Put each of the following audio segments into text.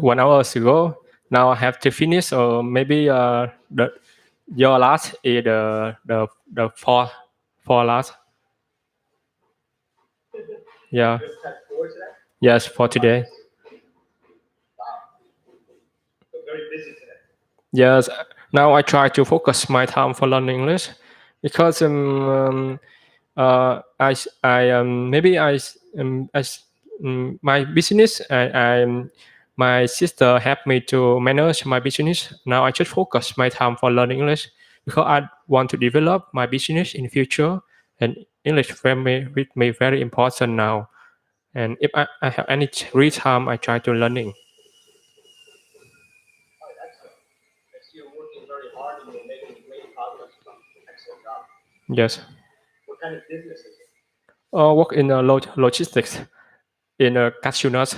1 hour ago. Now I have to finish, or maybe your last is the four last. Yeah. Yes, for today. Very busy today. Yes. Now I try to focus my time for learning English, because my business, my sister helped me to manage my business. Now I just focus my time for learning English, because I want to develop my business in the future, and English for me with me very important now. And if I have any free time, I try to learning. Excellent. I see you're working very hard and you're making great progress. Excellent job. Yes. What kind of business is it? Work in logistics in Cashewman.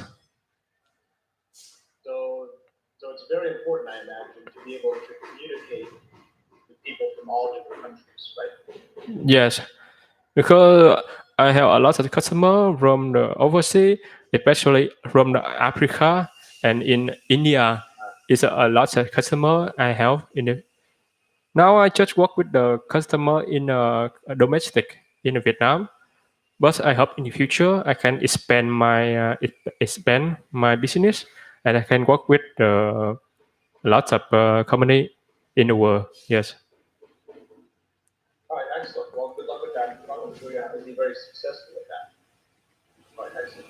So it's very important, I imagine, to be able to communicate with people from all different countries, right? Yes, because I have a lot of customers from the overseas, especially from the Africa and in India. It's a lot of customer I have in the. Now I just work with the customer in domestic in Vietnam, but I hope in the future I can expand my business, and I can work with lots of company in the world. Yes. All right, excellent. Well, good luck with that. I'm sure you'll be very successful with that. All right, excellent.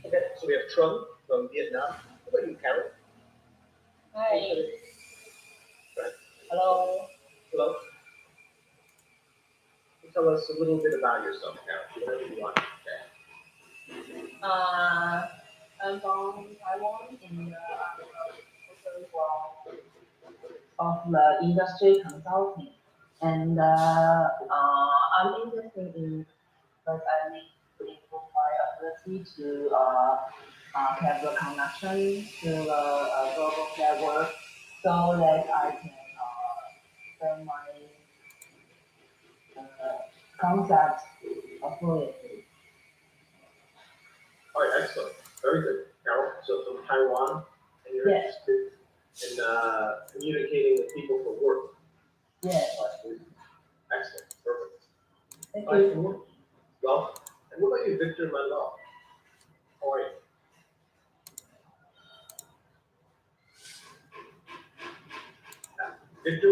Okay, so we have Trung from Vietnam. How about you, Carol? Hi. Right. Hello. Hello. Tell us a little bit about yourself, Carol. Whatever you want to say. I'm from Taiwan in the of the industry consulting, and I'm interested in because I need to improve my ability to have the connection to the global network, so that I can send my concepts fluently. All right, excellent. Very good, Carol. So from Taiwan, and you're Yes. interested in communicating with people for work. Yes. Excellent. Perfect. Thank All right, you. well, and what about you, Victor Manuel? How are you? Victor,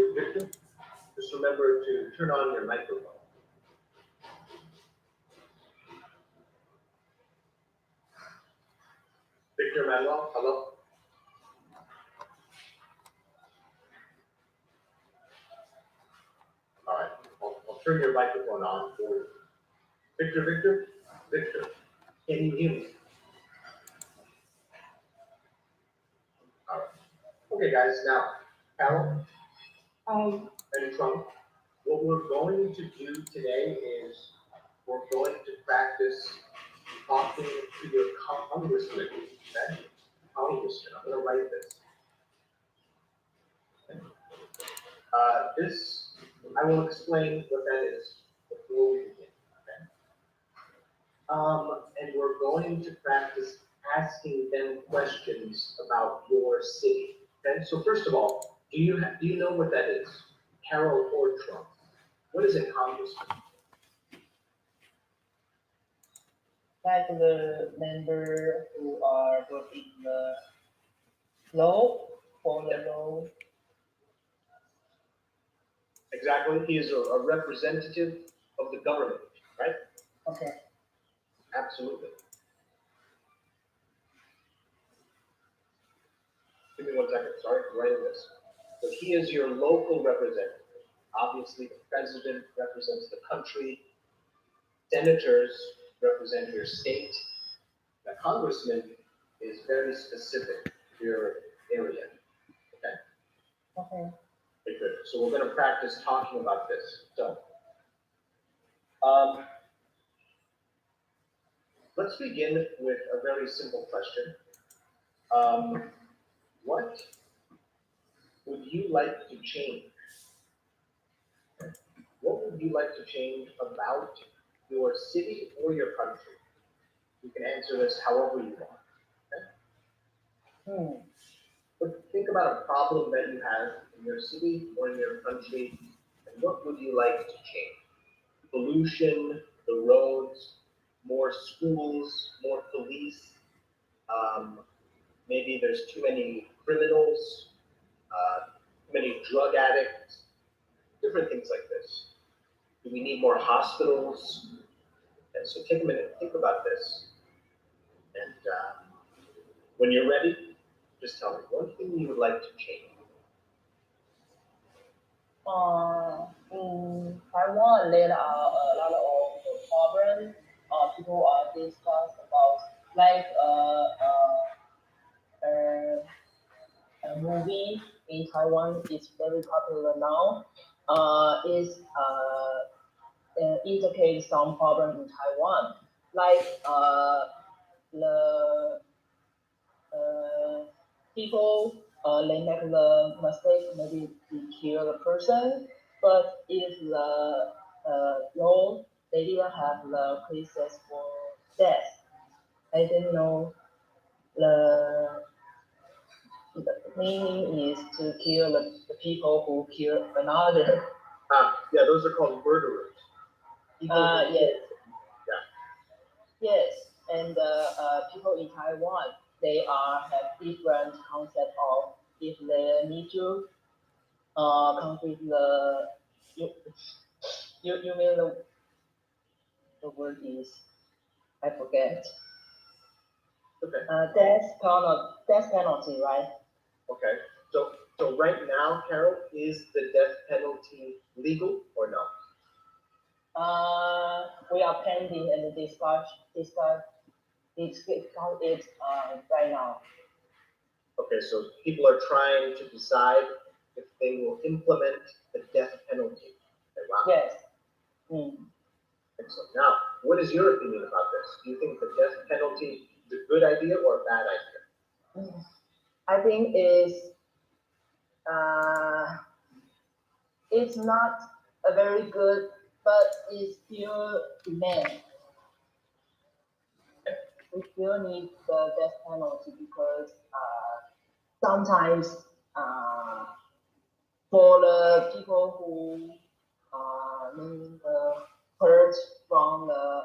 just remember to turn on your microphone. Victor Manuel, hello? All right, I'll turn your microphone on for you. Victor, can you hear me? All right. Okay, guys, now, Carol and Trump, what we're going to do today is we're going to practice talking to your congressman, okay? Congressman, I'm going to write this. This, I will explain what that is before we begin, okay? And we're going to practice asking them questions about your city, okay? So first of all, do you know what that is? Carol or Trump? What is a congressman? Like the member who are working the law for the law. Exactly, he is a representative of the government, right? Okay. Absolutely. Give me 1 second, sorry, I'm writing this. So he is your local representative. Obviously, the president represents the country. Senators represent your state. The congressman is very specific to your area. Okay? Okay. Okay, good. So we're going to practice talking about this. So, let's begin with a very simple question. What would you like to change? What would you like to change about your city or your country? You can answer this however you want. Okay? But think about a problem that you have in your city or in your country, and what would you like to change? Pollution, the roads, more schools, more police. Um, Maybe there's too many criminals, too many drug addicts, different things like this. Do we need more hospitals? And so take a minute, think about this, and when you're ready, just tell me one thing you would like to change. In Taiwan, there are a lot of problems. People are discuss about like a movie in Taiwan is very popular now. Is indicate some problem in Taiwan, like the people they make the mistake maybe to kill the person, but if the law they didn't have the cases for death, I didn't know the meaning is to kill the people who kill another. Yeah, those are called murderers. Yes. Yeah. Yes, and people in Taiwan they are have different concept of if they need to complete the you, you mean the word is I forget. Okay. Death penalty, right? Okay. So right now, Carol, is the death penalty legal or no? We are pending and discuss it right now. Okay, so people are trying to decide if they will implement the death penalty. Okay, wow. Yes. Excellent. Now, what is your opinion about this? Do you think the death penalty is a good idea or a bad idea? I think it's not a very good, but it's still demand. We still need the death penalty because sometimes for the people who mean the hurt from the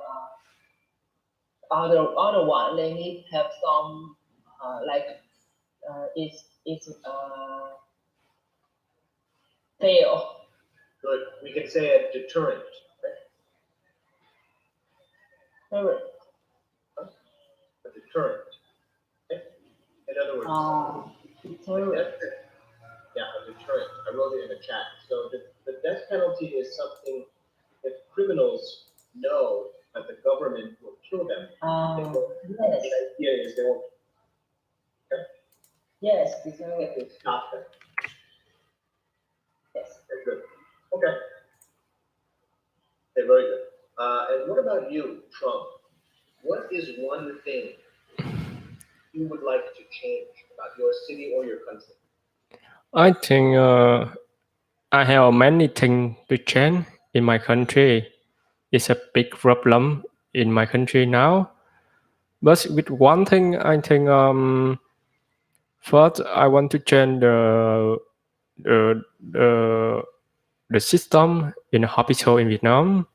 other one, they need to have some like it's fail. Good. We can say a deterrent. Correct. A deterrent. Okay. In other words, deterrent. Yeah, a deterrent. I wrote it in the chat. So the death penalty is something if criminals know that the government will kill them. Yes. The idea is they won't. Okay? Yes, It will stop them. Yes. Okay, good. Okay. Okay, very good. And what about you, Trump? What is one thing you would like to change about your city or your country? I think I have many things to change in my country. It's a big problem in my country now. But with one thing, I think first I want to change the the, the system in the hospital in Vietnam.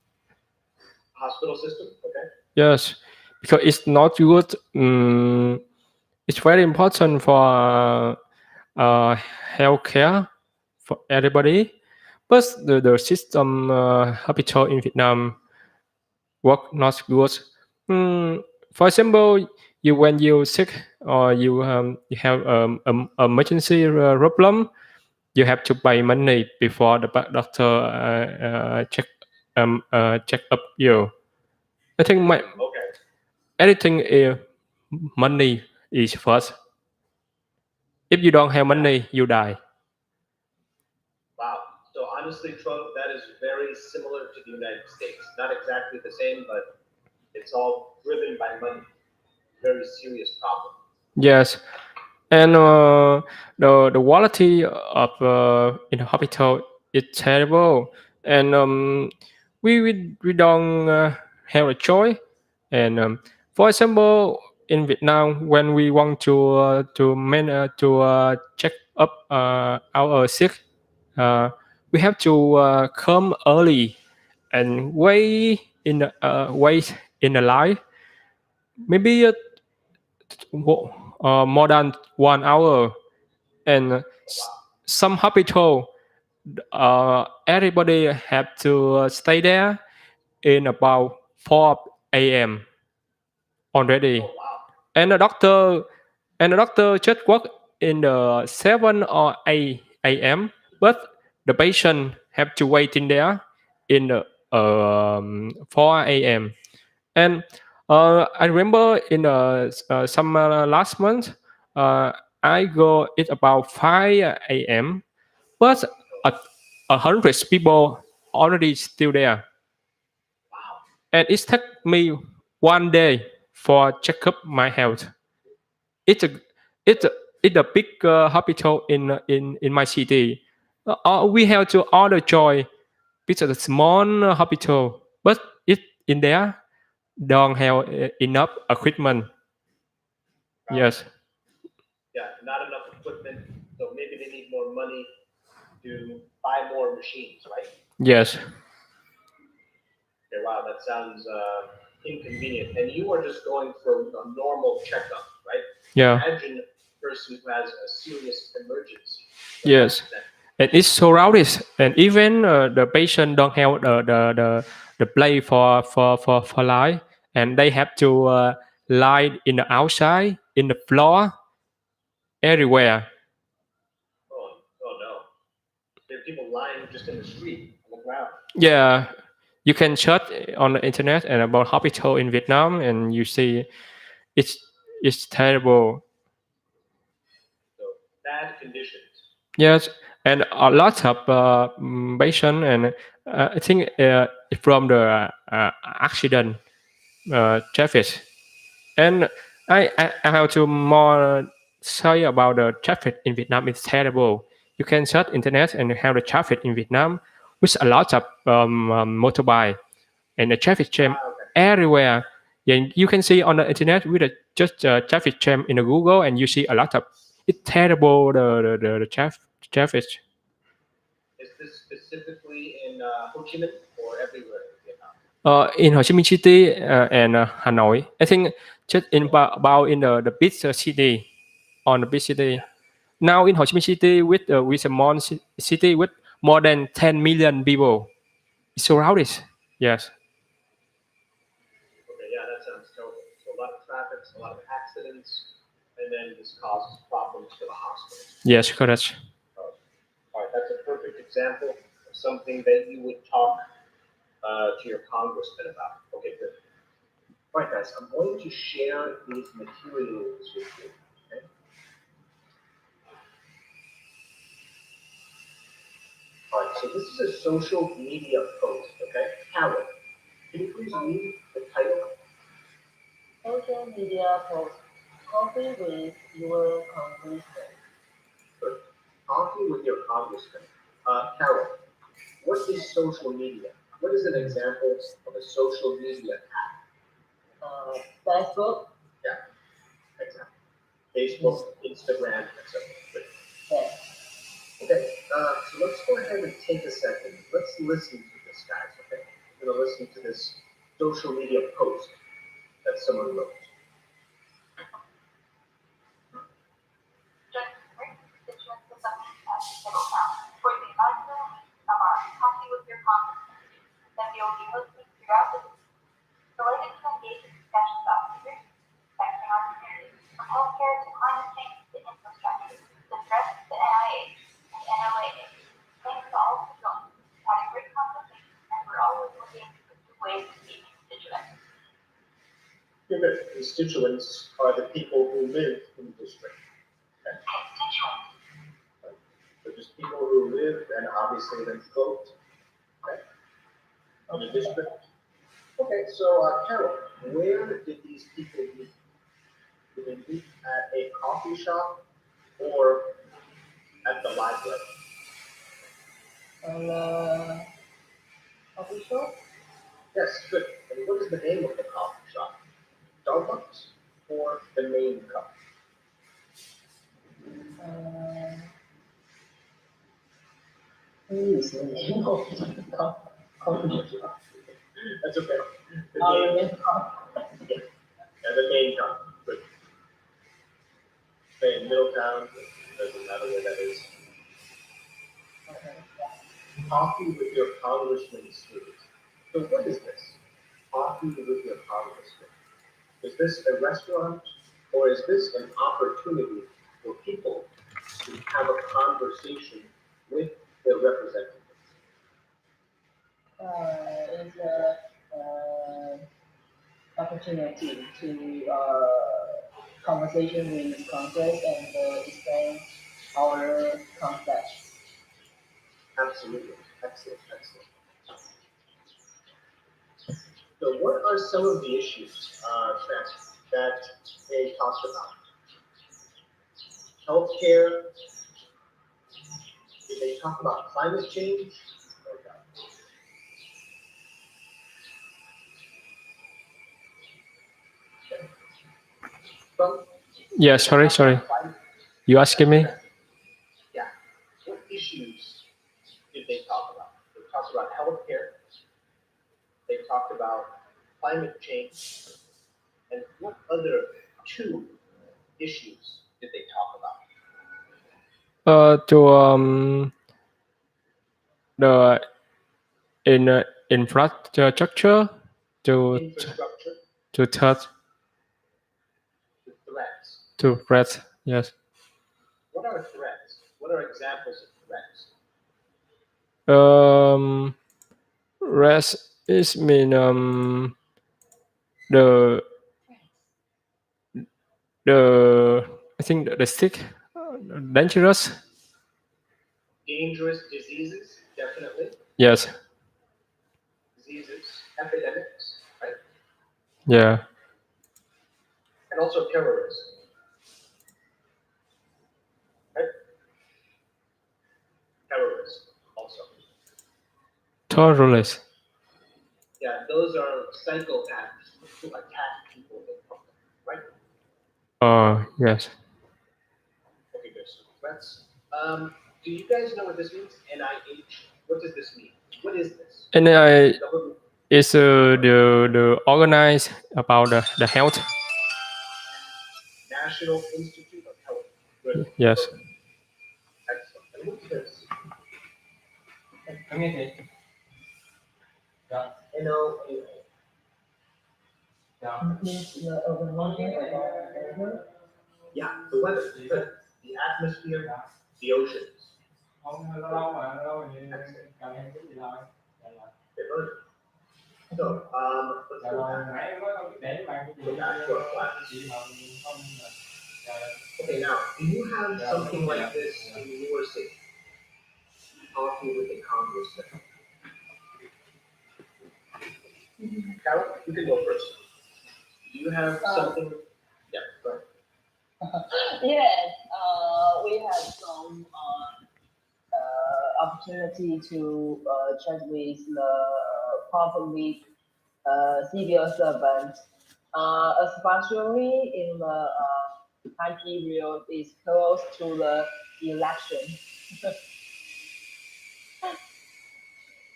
Hospital system, okay? Yes, because it's not good. It's very important for healthcare for everybody. But the system hospital in Vietnam work not good. For example, when you sick or you have emergency problem, you have to pay money before the doctor check up you. I think Okay. anything money is first. If you don't have money, you die. Wow. So honestly, Trump, that is very similar to the United States. Not exactly the same, but it's all driven by money. Very serious problem. Yes, and the quality of in the hospital is terrible, and we don't have a choice. And for example, in Vietnam, when we want to check up our sick, we have to come early and wait in the line, maybe more than 1 hour. And some hospital, everybody have to stay there in about 4 a.m. already. Oh, wow. And the doctor just work in the 7 or 8 a.m. But the patient have to wait in there in the 4 a.m. And I remember in some last month, uh, I go it about 5 a.m. But a, 100 people already still there, Wow. and it took me 1 day for check up my health. It's a it's a it's a big hospital in my city. We have to order joy. It's a small hospital, but it in there don't have enough equipment. Yes, Yeah, not enough equipment, so maybe they need more money to buy more machines, right? yes, Okay, wow, that sounds inconvenient. And you are just going for a normal checkup, right? yeah, Imagine a person who has a serious emergency. What yes. happens then? And it's surrounded, and even the patient don't have the play for lie, and they have to lie in the outside, in the floor, everywhere. Oh no. There are people lying just in the street, on the ground. Yeah, you can search on the internet and about hospital in Vietnam, and you see it's it's terrible. So bad conditions. Yes, and a lot of patient, and I think from the accident traffic. And I have to more say about the traffic in Vietnam. It's terrible. You can search internet and have the traffic in Vietnam with a lot of motorbike and the traffic jam Okay. everywhere. Yeah, you can see on the internet with just traffic jam in the Google, and you see a lot of it's terrible the traffic. Is this specifically in Ho Chi Minh or everywhere in Vietnam? In Ho Chi Minh City and Hanoi, I think just in about in the big city, on the big city. Now in Ho Chi Minh City with a city with more than 10 million people, it's surrounded. Yes, Okay, yeah, that sounds terrible. So a lot of traffic, a lot of accidents, and then this causes problems for the hospitals. yes, correct. Oh, all right, that's a perfect example of something that you would talk to your congressman about. Okay, good. All right, guys, I'm going to share these materials with you. Okay. All right, so this is a social media post. Okay, Carol, can you please read the title? Social media post. Coffee with your congressman. Good. Coffee with your congressman. Carol, what is social media? What is an example of a social media app? Facebook. Yeah, exactly. Facebook, Instagram, etc. Good. Yes. Okay, so let's go ahead and take a second. Let's listen to this, guys, okay? We're going to listen to this social media post that someone wrote. Just great constituents of Middletown for the inaugural week of our Coffee with Your Congressman that we will be hosting throughout the week. Delighted to engage in discussions about security, affecting our community, from healthcare to climate change to infrastructure, the threats to NIH and NOAA. Thanks to all who joined. We had a great conversation, and we're always looking for new ways to meet constituents. Your constituents are the people who live in the district. Okay? Constituents. So just people who live and obviously then vote, okay, in the district. Okay, so Carol, where did these people meet? Did they meet at a coffee shop or at the library? Coffee shop. Yes, good. And what is the name of the coffee shop? Starbucks? for the main cup? Use the name of the company. That's okay. The Our main, main cup. and the main cup. Good. Say in Middletown, doesn't matter where that is. Okay. Coffee with your congressman suite. So what is this? Coffee with your congressman. Is this a restaurant or is this an opportunity for people to have a conversation with their representatives? It's a opportunity to conversation with Congress and explain our concepts. Absolutely. Excellent, excellent. So what are some of the issues that they talked about? Healthcare. Did they talk about climate change? Well, Yeah, sorry. You asking me? yeah. What issues did they talk about? They talked about healthcare. They talked about climate change. And what other two issues did they talk about? To the infrastructure to Infrastructure, to touch the threats. to threats. Yes. What are threats? What are examples of threats? Rest is mean the I think the stick dangerous. Dangerous diseases, definitely. Yes. Diseases, epidemics, right? Yeah. And also terrorism. Right? Terrorism also. Terrorist. Yeah, those are psychopaths who attack people in public, right? Yes. Okay, good. So threats. Do you guys know what this means? NIH. What does this mean? What is this? And I Government- is the organize about the health. National Institute of Health. Good. Yes. Excellent. And what's this? NOAA. Means the organization about weather. Yeah, the weather, the atmosphere, the oceans. So, let's go back. Go back to our class. Okay, now, do you have something like this in your city? Talking with a congressman. Carol, you can go first. Do you have something? Yeah, go ahead. Yes, we have some opportunity to chat with the public civil servant, especially in the time period is close to the election.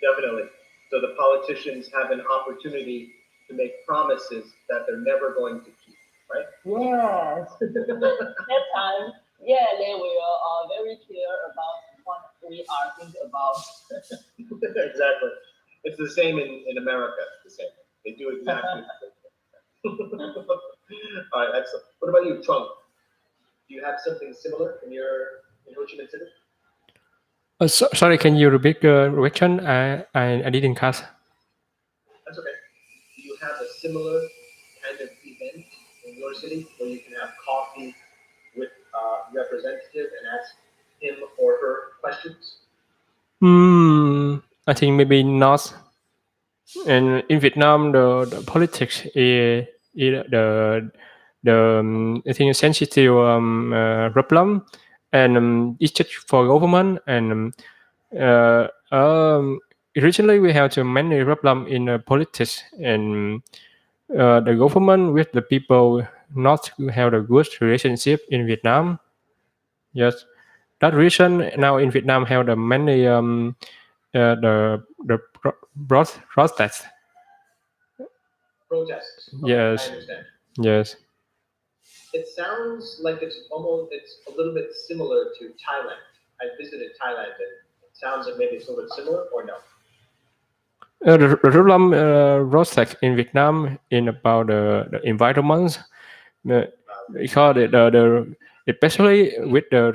Definitely. So the politicians have an opportunity to make promises that they're never going to keep, right? Yes, that time, yeah, they will very clear about what we are thinking about. Exactly. It's the same in America. It's the same. They do exactly the same thing. All right, excellent. What about you, Trump? Do you have something similar in Ho Chi Minh City? Sorry, can you repeat the question? I didn't catch. That's okay. Do you have a similar kind of event in your city where you can have coffee with a representative and ask him or her questions? I think maybe not. And in Vietnam, the politics is the I think sensitive problem, and it's just for government. And uh, um, originally we have too many problem in politics, and the government with the people not have a good relationship in Vietnam. Yes, that reason now in Vietnam have the many the protests. Protests. Okay, Yes. I understand. Yes. It sounds like it's a little bit similar to Thailand. I visited Thailand and it sounds like maybe it's a little bit similar or no? The problem protest in Vietnam in about the environment. Because especially with the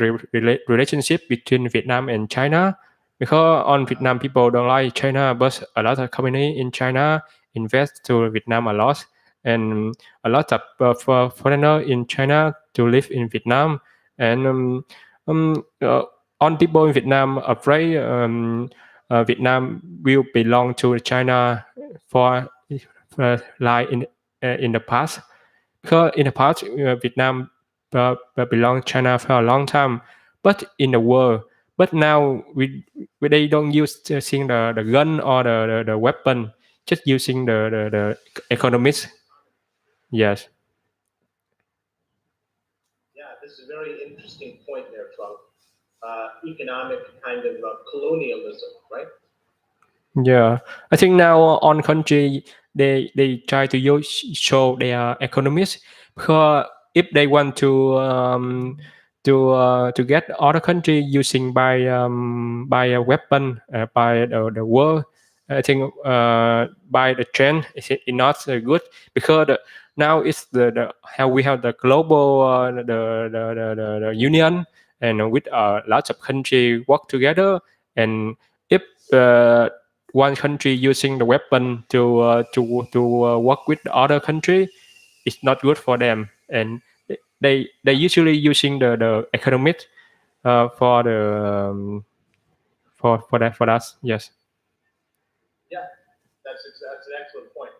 relationship between Vietnam and China, because on Vietnam people don't like China, but a lot of company in China invest to Vietnam a lot, and a lot of foreigner in China to live in Vietnam, and on people in Vietnam afraid Vietnam will belong to China for like in the past. Because in the past, Vietnam belonged China for a long time, but in the world. But now they don't use using the gun or the weapon, just using the economics. Yes. Yeah, this is a very interesting point there, Trump. Economic kind of colonialism, right? Yeah, I think now on country they try to show their economists, because if they want to get other country using by a weapon by the world, I think by the trend is not good, because now it's the how we have the global the union, and with lots of country work together, and if one country using the weapon to work with the other country, it's not good for them, and they usually using the economic for the for that for us. Yes. Yeah, that's an excellent point.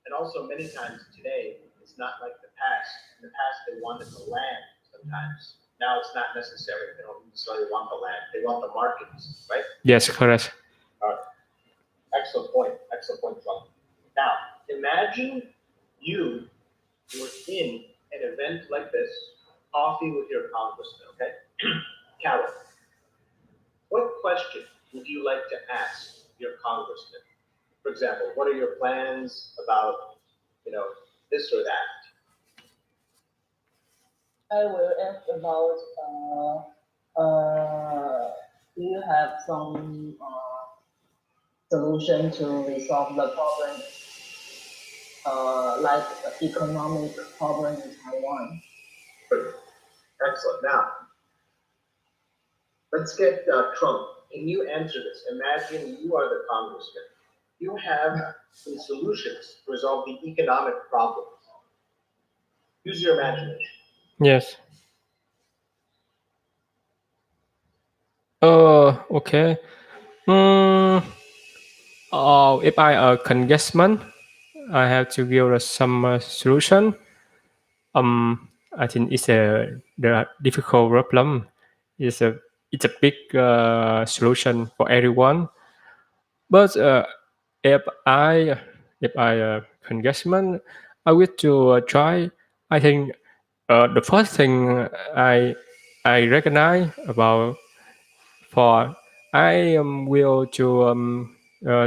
And also, many times today, it's not like the past. In the past, they wanted the land sometimes. Now it's not necessary. They don't necessarily want the land. They want the markets, right? Yes, correct. Excellent point. Excellent point, Trump. Now, imagine you were in an event like this, coffee with your congressman, okay? Carol, what question would you like to ask your congressman? For example, what are your plans about, this or that? I will ask about do you have some solution to resolve the problem, like economic problem in Taiwan? Excellent. Now, let's get Trump. Can you answer this? Imagine you are the congressman. You have some solutions to resolve the economic problems. Use your imagination. Yes. Okay. If I a congressman, I have to give some solution. I think it's the difficult problem. It's a big solution for everyone. But if I if I congressman, I wish to try. I think the first thing I recognize about for I will to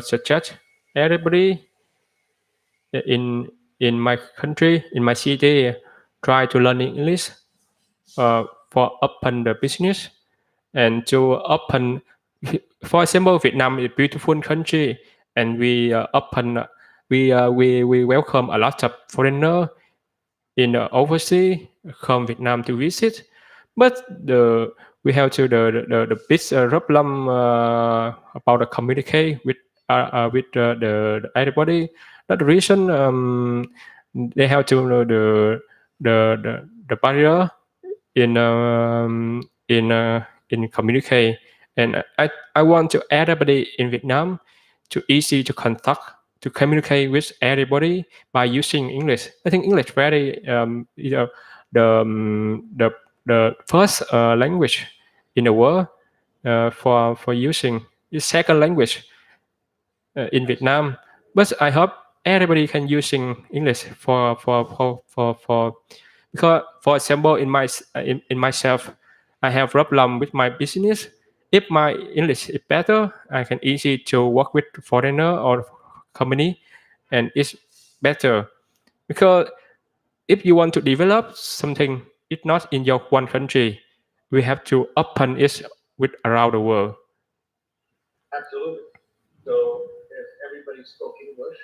suggest everybody in in my country, in my city, try to learn English for open the business, and to open. For example, Vietnam is a beautiful country, and we open. We welcome a lot of foreigner in overseas come Vietnam to visit, but we have to the big problem about the communicate with the everybody. That's the reason they have to know the barrier in communicate, and I want to everybody in Vietnam to easy to contact to communicate with everybody by using English. I think English very the first language in the world for using. It's second language in Vietnam, but I hope everybody can using English for Because, for example, in myself, I have problem with my business. If my English is better, I can easy to work with foreigner or company, and it's better. Because if you want to develop something, it's not in your one country. We have to open it with around the world. Absolutely. So if everybody spoke English,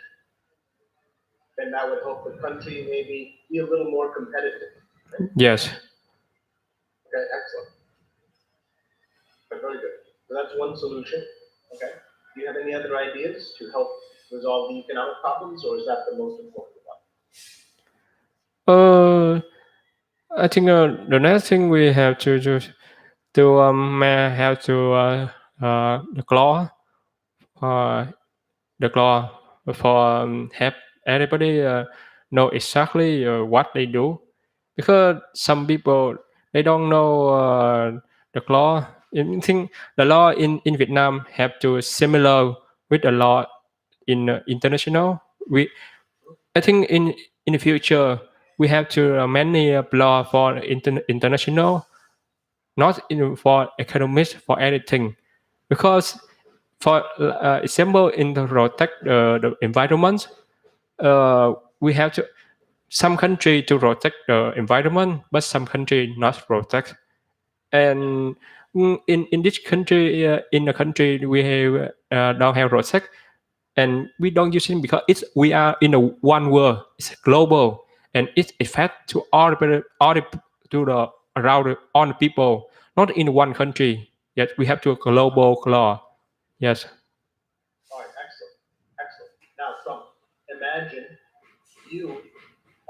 then that would help the country maybe be a little more competitive. Right? Yes. Okay, excellent. Very good. So that's one solution. Okay. Do you have any other ideas to help resolve the economic problems, or is that the most important one? I think the next thing we have to have to the law, uh, the law for have everybody know exactly what they do, because some people they don't know the law. I think the law in Vietnam have to similar with the law in international. I think in the future we have to many law for international, not for economics for anything, because for example in the protect the environment, we have to some country to protect the environment, but some country not protect. And in this country, in the country we have don't have protect, and we don't use it because it's we are in a one world. It's global, and it affect to all the to the around all the people, not in one country. Yet we have to a global law. Yes. All right, excellent, excellent. Now, Trump, imagine you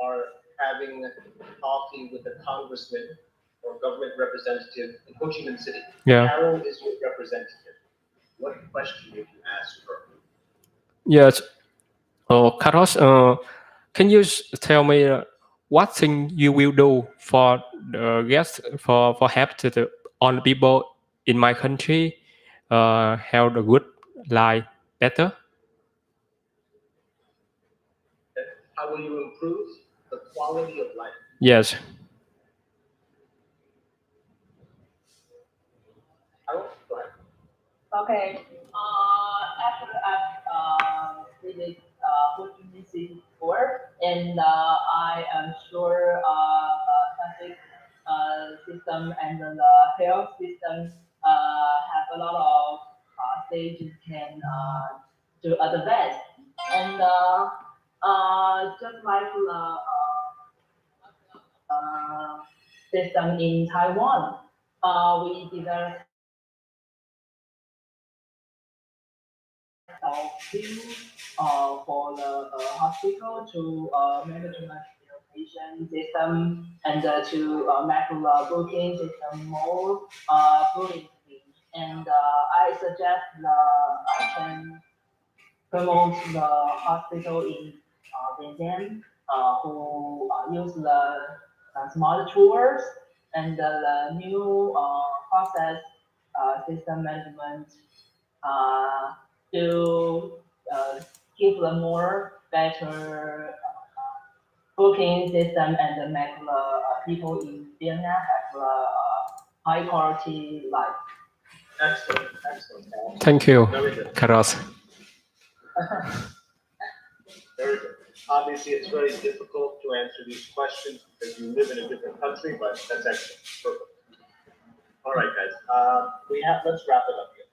are having coffee with a congressman or government representative in Ho Chi Minh City. Yeah. Carol is your representative. What question would you ask her? Yes. Carlos, can you tell me what thing you will do for the guests for help to the all the people in my country have a good life better? Okay. How will you improve the quality of life? Yes. Carol, go ahead. Okay. Actually, I've visited Ho Chi Minh City before, and I am sure traffic system and the health system have a lot of stages can do advance. And just like the system in Taiwan, we developed for the hospital to management patient system and to make the booking system more fluently. And I suggest I can promote the hospital in Vietnam who use the smart tools and the new process system management to give a more better booking system and make the people in Vienna have a high quality life. Excellent, excellent. Carol. Thank you, Very good. Carlos. Very good. Obviously, it's very difficult to answer these questions because you live in a different country, but that's excellent. Perfect. All right, guys. Let's wrap it up here.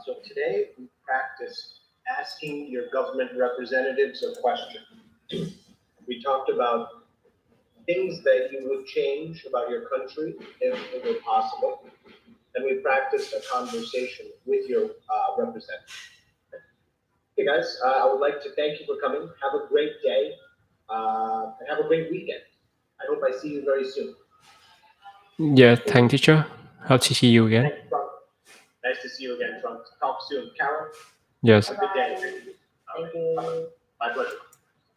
So today we practiced asking your government representatives a question. We talked about things that you would change about your country if it were possible, and we practiced a conversation with your representative. Hey guys, I would like to thank you for coming. Have a great day, and have a great weekend. I hope I see you very soon. Yeah, thank teacher. Hope to see you again. Thanks, Trump. Nice to see you again, Trump. Talk soon. Carol, Yes. have a good day. Thank you. My pleasure.